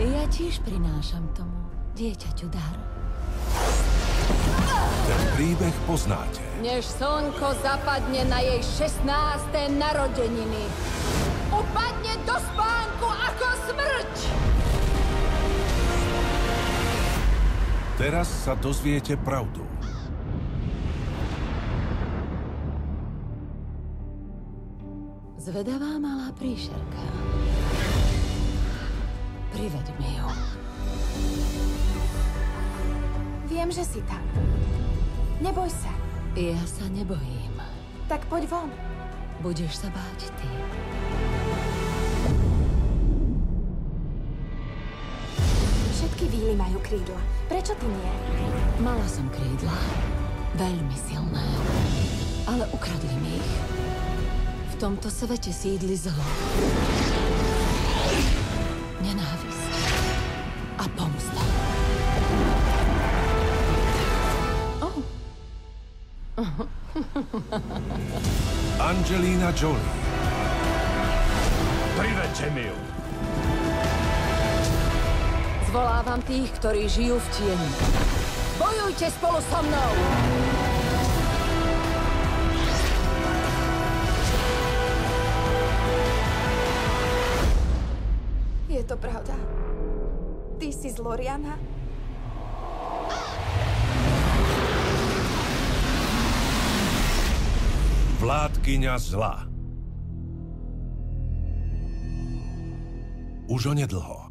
Ja tiež prinášam tomu dieťaťu dar. Ten príbeh poznáte. Než slnko zapadne na jej 16. narodeniny, upadne do spánku ako smrť! Teraz sa dozviete pravdu. Zvedavá malá príšerka. Priveď mi ju. Viem, že si tam. Neboj sa. Ja sa nebojím. Tak poď von. Budeš sa báť ty. Všetky víly majú krídla. Prečo ty nie? Mala som krídla. Veľmi silné. Ale ukradli mi ich. V tomto svete sídli zlo. Nenávisť. A pomsta. Angelina Jolie. Privedte mi ju. Zvolávam tých, ktorí žijú v tieni. Bojujte spolu so mnou! Je to pravda. Ty si z Loriana? Vládkyňa zla. Už onedlho.